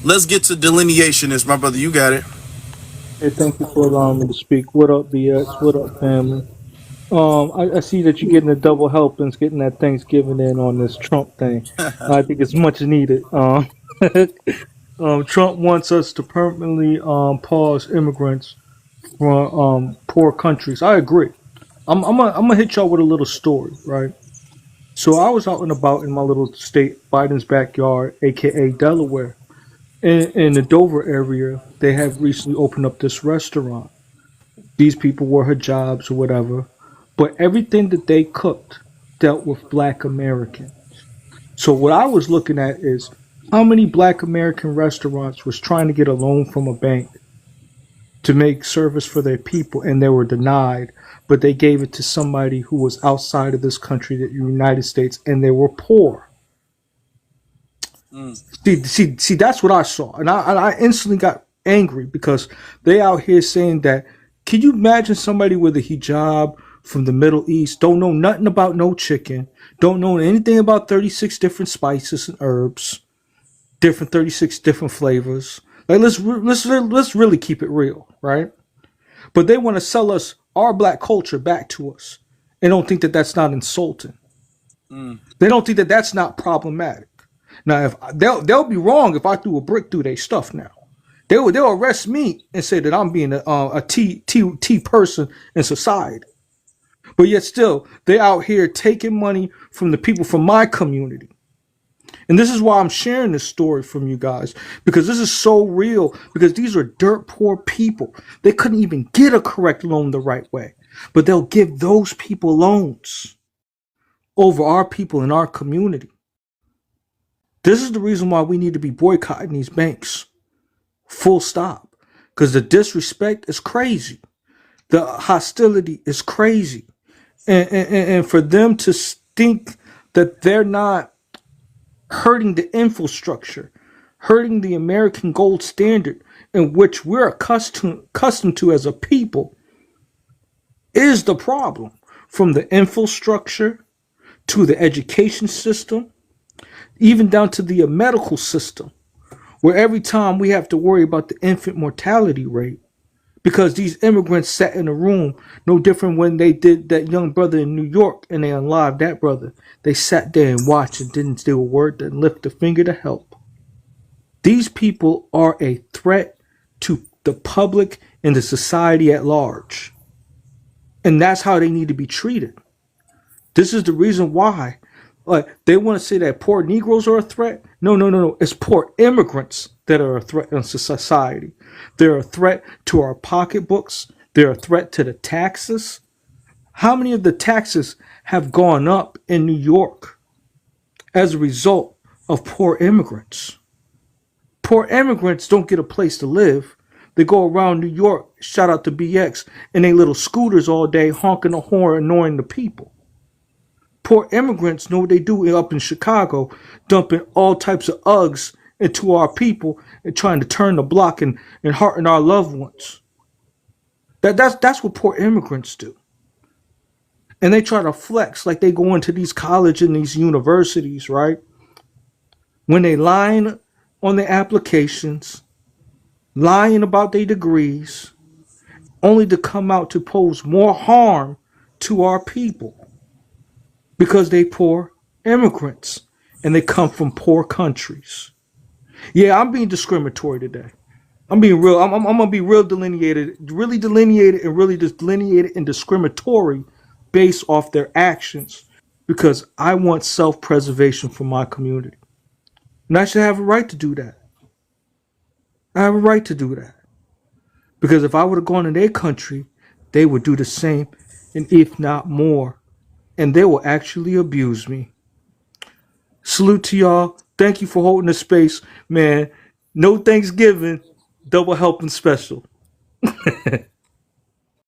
Let's get to Delineationist, my brother. You got it. Hey, thank you for allowing me to speak. What up, BX? What up, family? I see that you're getting a double helpings, getting that Thanksgiving in on this Trump thing. I think it's much needed. Trump wants us to permanently pause immigrants from poor countries. I agree. I'm gonna hit y'all with a little story, right? So I was out and about in my little state, Biden's backyard, aka Delaware, in the Dover area. They have recently opened up this restaurant. These people were hijabs or whatever, but everything that they cooked dealt with Black Americans. So what I was looking at is how many Black American restaurants was trying to get a loan from a bank to make service for their people, and they were denied, but they gave it to somebody who was outside of this country, the United States, and they were poor. Mm. See, that's what I saw, and I instantly got angry because they out here saying that. Can you imagine somebody with a hijab from the Middle East, don't know nothing about no chicken, don't know anything about 36 different spices and herbs, different 36 different flavors. Like let's really keep it real, right? But they want to sell us our black culture back to us, and don't think that that's not insulting. Mm. They don't think that that's not problematic. Now, if they'll be wrong if I threw a brick through their stuff. Now, they'll arrest me and say that I'm being a T person in society. But yet still, they out here taking money from the people from my community. And this is why I'm sharing this story from you guys, because this is so real, because these are dirt poor people. They couldn't even get a correct loan the right way, but they'll give those people loans over our people in our community. This is the reason why we need to be boycotting these banks. Full stop. Because the disrespect is crazy. The hostility is crazy. And for them to think that they're not hurting the infrastructure, hurting the American gold standard in which we're accustomed to as a people, is the problem. From the infrastructure to the education system, even down to the medical system, where every time we have to worry about the infant mortality rate because these immigrants sat in a room, no different when they did that young brother in New York and they unlived that brother. They sat there and watched and didn't say a word, didn't lift a finger to help. These people are a threat to the public and the society at large. And that's how they need to be treated. This is the reason why. Like they want to say that poor Negroes are a threat. No. It's poor immigrants that are a threat in society. They're a threat to our pocketbooks. They're a threat to the taxes. How many of the taxes have gone up in New York as a result of poor immigrants? Poor immigrants don't get a place to live. They go around New York, shout out to BX, in their little scooters all day, honking the horn, annoying the people. Poor immigrants know what they do up in Chicago, dumping all types of Uggs into our people and trying to turn the block and hearten our loved ones. That's what poor immigrants do. And they try to flex like they go into these colleges and these universities, right? When they lying on their applications, lying about their degrees, only to come out to pose more harm to our people. Because they poor immigrants and they come from poor countries. Yeah, I'm being discriminatory today. I'm being real. I'm gonna be real really delineated, and really just delineated and discriminatory based off their actions because I want self-preservation for my community, and I should have a right to do that. I have a right to do that because if I would have gone in their country, they would do the same, and if not more, and they will actually abuse me. Salute to y'all. Thank you for holding the space, man. No Thanksgiving, double helping special.